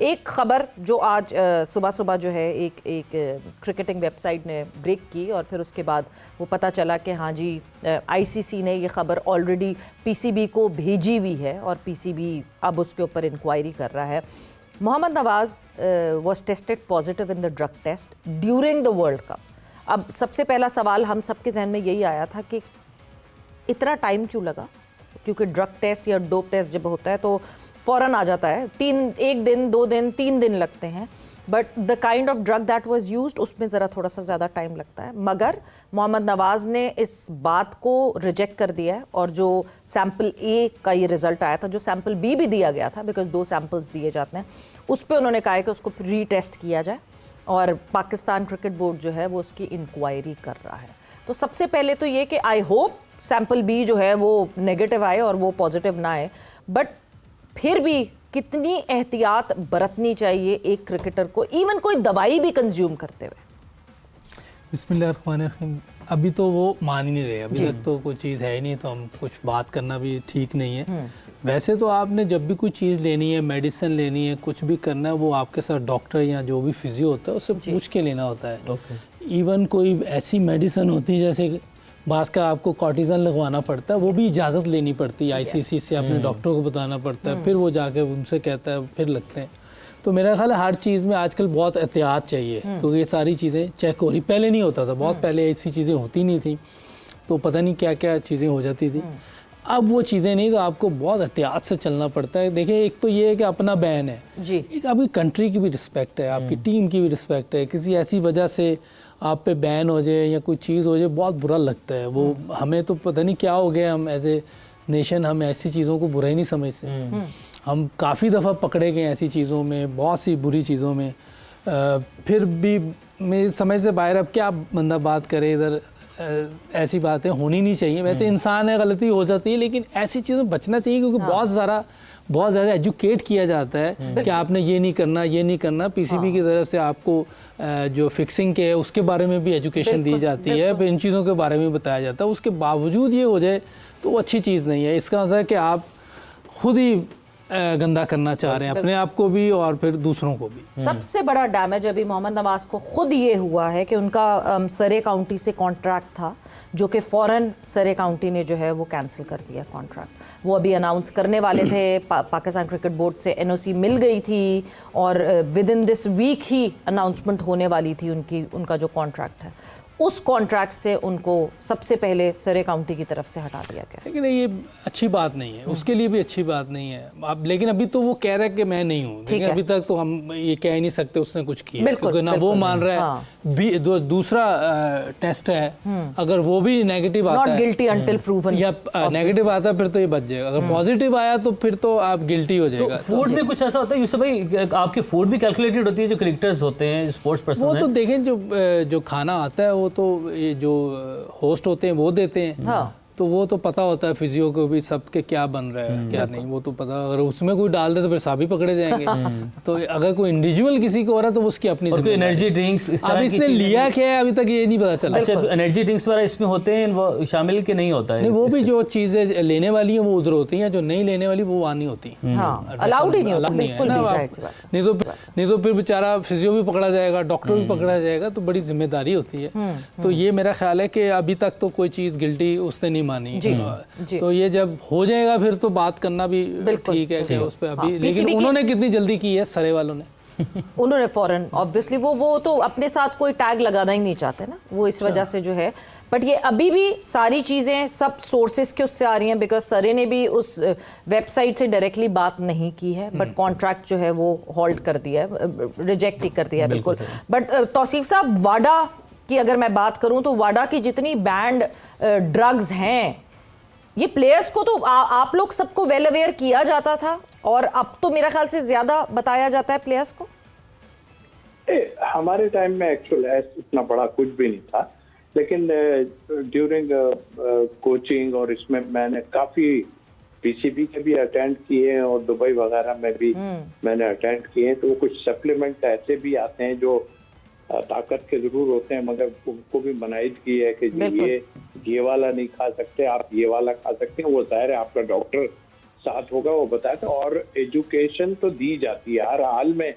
एक खबर जो आज सुबह सुबह जो है एक क्रिकेटिंग वेबसाइट ने ब्रेक की और फिर उसके बाद वो पता चला कि हाँ जी आईसीसी ने ये खबर ऑलरेडी पीसीबी को भेजी हुई है और पीसीबी अब उसके ऊपर इंक्वायरी कर रहा है। Mohammad Nawaz was tested positive in the drug test during the world cup. अब सबसे पहला सवाल हम सबके जहन में यही आया था कि इतना टाइम क्यों लगा, क्योंकि ड्रग टेस्ट या डोप टेस्ट जब होता है तो फ़ौरन आ जाता है, 1 दिन 2 दिन 3 दिन लगते हैं, but the kind of drug that was used उसमें ज़रा थोड़ा सा ज़्यादा टाइम लगता है। मगर मोहम्मद नवाज ने इस बात को रिजेक्ट कर दिया है और जो सैम्पल ए का ये रिज़ल्ट आया था, जो सैम्पल बी भी दिया गया था, बिकॉज 2 सैम्पल्स दिए जाते हैं, उस पर उन्होंने कहा है कि उसको रीटेस्ट किया जाए और पाकिस्तान क्रिकेट बोर्ड जो है वो उसकी इंक्वायरी कर रहा है। तो सबसे पहले तो ये कि आई होप सैम्पल बी जो है वो नेगेटिव आए और वो पॉजिटिव ना आए, बट फिर भी कितनी एहतियात बरतनी चाहिए एक क्रिकेटर को, इवन कोई दवाई भी कंज्यूम करते हुए। बिस्मिल्लाहिर्रहमानिर्रहीम। अभी तो वो मान ही नहीं रहे, अभी तक तो कोई चीज़ है ही नहीं, तो हम कुछ बात करना भी ठीक नहीं है। वैसे तो आपने जब भी कोई चीज़ लेनी है, मेडिसिन लेनी है, कुछ भी करना है, वो आपके साथ डॉक्टर या जो भी फिजियो होता है उससे पूछ के लेना होता है। इवन कोई ऐसी मेडिसिन होती है जैसे बास का आपको कॉर्टिज़न लगवाना पड़ता है, वो भी इजाज़त लेनी पड़ती है आईसीसी से, अपने डॉक्टर को बताना पड़ता है, फिर वो जाके उनसे कहता है, फिर लगते हैं। तो मेरा ख्याल है हर चीज़ में आजकल बहुत एहतियात चाहिए, क्योंकि ये सारी चीज़ें चेक हो रही, पहले नहीं होता था, बहुत पहले ऐसी चीज़ें होती नहीं थी, तो पता नहीं क्या क्या चीज़ें हो जाती थी। अब वो चीज़ें नहीं, तो आपको बहुत एहतियात से चलना पड़ता है। देखिए, एक तो ये है कि अपना बैन है जी, एक आपकी कंट्री की भी रिस्पेक्ट है, आपकी टीम की भी रिस्पेक्ट है। किसी ऐसी वजह से आप पे बैन हो जाए या कोई चीज़ हो जाए, बहुत बुरा लगता है। वो हमें तो पता नहीं क्या हो गया, हम एज ए नेशन हम ऐसी चीज़ों को बुरा ही नहीं समझते। हम काफ़ी दफ़ा पकड़े गए ऐसी चीज़ों में, बहुत सी बुरी चीज़ों में, फिर भी मेरी समझ से बाहर। अब क्या बंदा बात करे, इधर ऐसी बातें होनी नहीं चाहिए। वैसे इंसान है, गलती हो जाती है, लेकिन ऐसी चीज़ों में बचना चाहिए, क्योंकि बहुत ज़्यादा एजुकेट किया जाता है कि आपने ये नहीं करना, ये नहीं करना। पीसीबी की तरफ से आपको जो फिक्सिंग के है उसके बारे में भी एजुकेशन दी जाती है, फिर इन चीज़ों के बारे में बताया जाता है। उसके बावजूद ये हो जाए तो वो अच्छी चीज़ नहीं है। इसका मतलब है कि आप खुद ही गंदा करना चाह रहे हैं, अपने आप को भी और फिर दूसरों को भी। सबसे बड़ा डैमेज अभी मोहम्मद नवाज को खुद ये हुआ है कि उनका सरे काउंटी से कॉन्ट्रैक्ट था, जो कि फ़ौरन सरे काउंटी ने जो है वो कैंसिल कर दिया कॉन्ट्रैक्ट। वो अभी अनाउंस करने वाले थे, पाकिस्तान क्रिकेट बोर्ड से एनओसी मिल गई थी और विद इन दिस वीक ही अनाउंसमेंट होने वाली थी उनका जो कॉन्ट्रैक्ट है। उस कॉन्ट्रैक्ट से उनको सबसे पहले सरे काउंटी की तरफ से हटा दिया गया। लेकिन ये अच्छी बात नहीं है, उसके लिए भी अच्छी बात नहीं है। अब लेकिन अभी तो वो कह रहा है कि मैं नहीं हूँ, लेकिन अभी तक तो हम ये कह ही नहीं सकते उसने कुछ किया, क्योंकि ना वो मान रहा है, दूसरा टेस्ट है, अगर वो भी नेगेटिव आता है, नॉट गिल्टी अंटिल प्रूवन, या नेगेटिव आता है फिर तो ये बच जाएगा। अगर पॉजिटिव आया तो फिर तो आप गिल्टी हो जाएगा। फूड में कुछ ऐसा होता है यूसुफ भाई, आपकी फूड भी कैलकुलेटेड होती है, जो क्रिकेटर्स होते हैं, स्पोर्ट्स पर्सन, वो तो देखें जो खाना आता है वो तो ये जो होस्ट होते हैं वो देते हैं, तो वो तो पता होता है फिजियो को भी सबके क्या बन रहा है क्या नहीं, वो तो पता। अगर उसमें कोई डाल दे तो फिर सभी पकड़े जाएंगे। तो अगर कोई इंडिविजुअल किसी को हो रहा है तो उसकी अपनी एनर्जी ड्रिंक्स इस तरह इसने लिया क्या है अभी तक ये नहीं पता चला। अच्छा, एनर्जी ड्रिंक्स वगैरह इसमें होते हैं, वो शामिल के नहीं होता है? नहीं, वो भी जो चीजें लेने वाली हैं वो उधर होती हैं, जो नहीं लेने वाली वो वहाँ नहीं होती, अलाउड ही नहीं होता बिल्कुल भी। नहीं तो फिर बेचारा फिजियो भी पकड़ा जाएगा, डॉक्टर भी पकड़ा जाएगा, तो बड़ी जिम्मेदारी होती है। तो ये मेरा ख्याल है कि अभी तक तो कोई चीज़ गिल्टी उसने नहीं मानी। तो ये जब हो जाएगा फिर तो बात करना भी ठीक है कि उस पर अभी, लेकिन उन्होंने कितनी जल्दी की है सरे वालों ने। उन्होंने फौरन ऑब्वियसली वो तो अपने साथ कोई टैग लगाना ही नहीं चाहते ना, वो इस वजह से जो है। बट ये अभी भी सारी चीज़ें सब सोर्सेज के उससे आ रही हैं, बिकॉज सरे ने भी उस वेबसाइट से डायरेक्टली बात नहीं की है, बट कॉन्ट्रैक्ट जो है वो होल्ड कर दिया है, रिजेक्ट ही कर दिया है बिल्कुल। बट तौसीफ साहब, वाडा की अगर मैं बात करूं तो वाडा की जितनी बैंड ड्रग्स हैं, ये प्लेयर्स को तो आप लोग सबको वेल अवेयर किया जाता था, और अब तो मेरा ख्याल से ज्यादा बताया जाता है प्लेयर्स को। हमारे टाइम में एक्चुअल इतना बड़ा कुछ भी नहीं था, लेकिन ड्यूरिंग कोचिंग और इसमें मैंने काफी पीसीबी के भी अटेंड किए हैं और दुबई वगैरह में भी मैंने अटेंड किए हैं। तो कुछ सप्लीमेंट ऐसे भी आते हैं जो ताकत के जरूर होते हैं, मगर उनको भी मनाही की है कि ये वाला नहीं खा सकते, आप ये वाला खा सकते हैं। वो जाहिर है आपका डॉक्टर साथ होगा वो बताया। और एजुकेशन तो दी जाती है, हर हाल में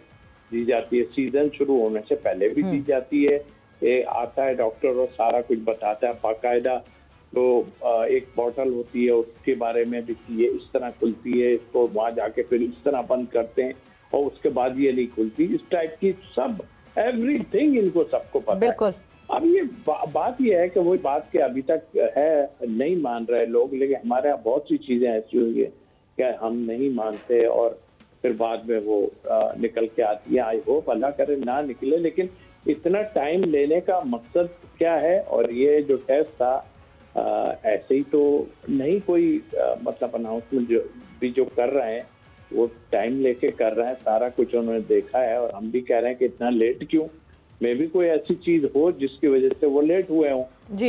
दी जाती है, सीजन शुरू होने से पहले भी दी जाती है। ये आता है डॉक्टर और सारा कुछ बताता है बाकायदा। तो एक बॉटल होती है उसके बारे में भी कि ये इस तरह खुलती है, इसको वहां जाके फिर इस तरह बंद करते हैं और उसके बाद ये नहीं खुलती, इस टाइप की सब एवरीथिंग इनको सबको पता बिल्कुल। है। अब ये बात ये है कि वही बात के अभी तक है, नहीं मान रहे लोग, लेकिन हमारे यहाँ बहुत सी चीजें ऐसी हुई है कि हम नहीं मानते और फिर बाद में वो निकल के आती है। आई होप अल्लाह करे ना निकले, लेकिन इतना टाइम लेने का मकसद क्या है? और ये जो टेस्ट था ऐसे ही तो नहीं कोई मतलब अनाउंसमेंट जो कर रहे हैं वो टाइम लेके कर रहे हैं, सारा कुछ उन्होंने देखा है। और हम भी कह रहे हैं कि इतना लेट क्यों, मे भी कोई ऐसी चीज हो जिसकी वजह से वो लेट हुए हों।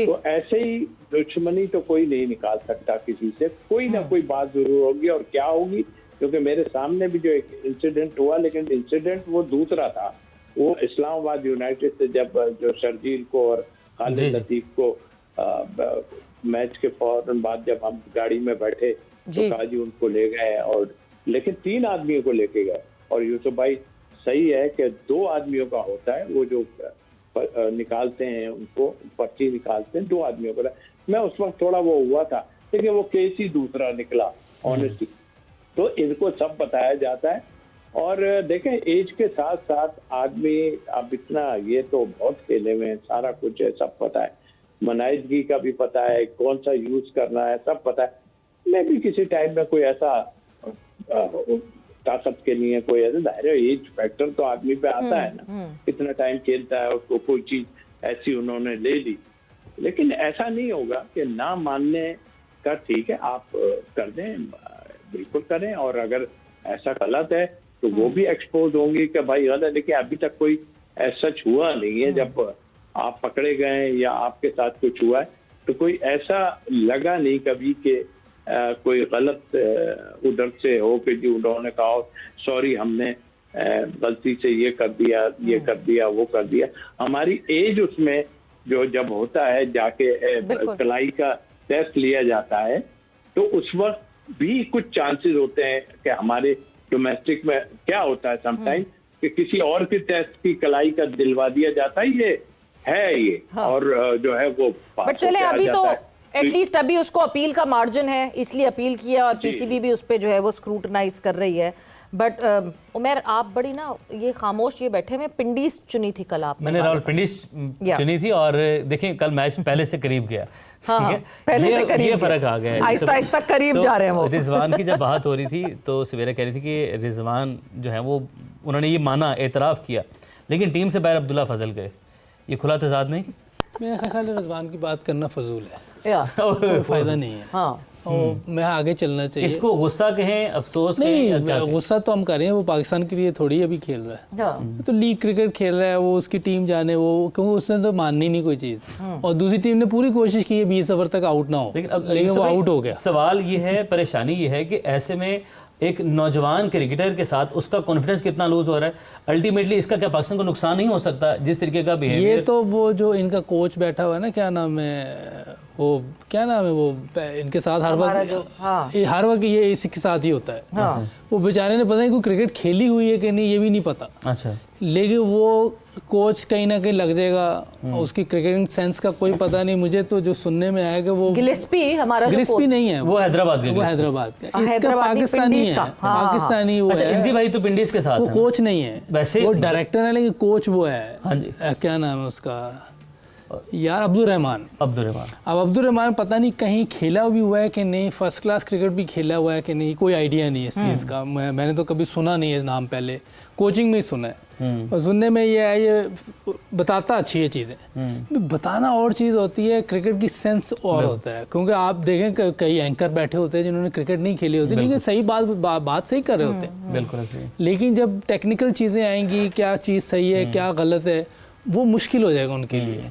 तो ऐसे ही दुश्मनी तो कोई नहीं निकाल सकता किसी से, कोई ना कोई बात जरूर होगी। और क्या होगी, क्योंकि मेरे सामने भी जो एक इंसिडेंट हुआ, लेकिन इंसिडेंट वो दूसरा था। वो इस्लामाबाद यूनाइटेड से जब जो शर्जील को और खालिद लतीफ को मैच के फौरन बाद जब हम गाड़ी में बैठे तो काजी उनको ले गए, और लेकिन 3 आदमियों को लेके गए। और यूसुफ भाई सही है कि 2 आदमियों का होता है, वो जो निकालते हैं उनको पर्ची निकालते हैं 2 आदमियों का। मैं उस वक्त थोड़ा वो हुआ था, लेकिन वो केस ही दूसरा निकला ऑनेस्टली। तो इनको सब बताया जाता है। और देखें एज के साथ साथ आदमी अब इतना ये तो बहुत खेले में सारा कुछ है, सब पता है, मनाइजगी का भी पता है, कौन सा यूज करना है सब पता है। मैं भी किसी टाइम में कोई ऐसा ताकत के लिए कोई ऐसा दायरे एज फैक्टर तो आदमी पे आता है ना, कितना टाइम खेलता है, उसको कोई चीज ऐसी उन्होंने ले ली। लेकिन ऐसा नहीं होगा कि ना मानने का, ठीक है आप कर दें, बिल्कुल करें, और अगर ऐसा गलत है तो वो भी एक्सपोज होंगे कि भाई गलत है। देखिए अभी तक कोई ऐसा हुआ नहीं है, जब आप पकड़े गए या आपके साथ कुछ हुआ है तो कोई ऐसा लगा नहीं कभी कि कोई गलत उधर से हो कि जी उन्होंने कहा सॉरी हमने गलती से ये कर दिया, ये कर दिया, वो कर दिया। हमारी एज उसमें जो जब होता है जाके कलाई का टेस्ट लिया जाता है तो उस वक्त भी कुछ चांसेस होते हैं कि हमारे डोमेस्टिक में क्या होता है समटाइम कि किसी और के टेस्ट की कलाई का दिलवा दिया जाता है, ये है ये। हाँ। और जो है वो बट चले अभी तो एटलीस्ट अभी उसको अपील का मार्जिन है, इसलिए अपील किया और पीसीबी भी उस पर जो है वो स्क्रूटनाइज कर रही है। बट उमर आप बड़ी ना ये खामोश ये बैठे में पिंडीज चुनी थी कल आपने। मैंने राहुल पिंडीज चुनी थी और देखें कल मैच में पहले से करीब गया। हाँ, पहले से करीब ये फर्क आ गया, आहिस्ता आहिस्ता करीब जा रहे हैं वो। रिजवान की जब बात हो रही थी तो सवेरा कह रही थी कि रिजवान जो है वो उन्होंने ये माना, एतराफ़ किया, लेकिन टीम से बाहर अब्दुल्ला फजल गए, ये खुला तजाद नहीं? मेरा ख्याल है रिजवान की बात करना फजूल है, कोई फ़ायदा नहीं है। हाँ। और मैं आगे चलना चाहिए। इसको गुस्सा कहें, अफसोस नहीं, गुस्सा तो हम कर रहे हैं, वो पाकिस्तान के लिए थोड़ी अभी खेल रहा है। तो लीग क्रिकेट खेल रहा है वो, उसकी टीम जाने वो, क्योंकि उसने तो माननी नहीं कोई चीज़। और दूसरी टीम ने पूरी कोशिश की है 20 ओवर तक आउट ना हो, लेकिन वो आउट हो गया। सवाल ये है, परेशानी ये है कि ऐसे में एक नौजवान क्रिकेटर के साथ उसका कॉन्फिडेंस कितना लूज हो रहा है। अल्टीमेटली इसका क्या पाकिस्तान को नुकसान नहीं हो सकता जिस तरीके का बिहेवियर? ये तो वो जो इनका कोच बैठा हुआ है ना, क्या नाम है वो, क्या नाम है वो, इनके साथ हर वक्त ये इसी के साथ ही होता है। हाँ। वो बेचारे ने पता नहीं कोई क्रिकेट खेली हुई है कि नहीं ये भी नहीं पता। अच्छा। लेकिन वो कोच कहीं ना कहीं लग जाएगा, उसकी क्रिकेटिंग सेंस का कोई पता नहीं। मुझे तो जो सुनने में आया कि वो गिलेस्पी हमारा गिलेस्पी नहीं है, वो हैदराबाद का, वो हैदराबाद का, इसका पाकिस्तानी है, पाकिस्तानी वो है। इंजी भाई तो पिंडीज के साथ, वो कोच नहीं है वैसे, वो डायरेक्टर है, लेकिन कोच वो है। हाँ जी, क्या नाम है उसका यार, अब्दुल रहमान। अब अब्दुल रहमान पता नहीं कहीं खेला भी हुआ है कि नहीं, फर्स्ट क्लास क्रिकेट भी खेला हुआ है कि नहीं, कोई आइडिया नहीं है इस चीज़ का। मैंने तो कभी सुना नहीं है नाम, पहले कोचिंग में ही सुना है। और सुनने में ये है, ये बताता अच्छी है चीज़ें, बताना और चीज़ होती है, क्रिकेट की सेंस और होता है। क्योंकि आप देखें कई एंकर बैठे होते हैं जिन्होंने क्रिकेट नहीं खेली होती, लेकिन सही बात सही कर रहे होते हैं। बिल्कुल। लेकिन जब टेक्निकल चीज़ें आएंगी, क्या चीज़ सही है क्या गलत है, वो मुश्किल हो जाएगा उनके लिए।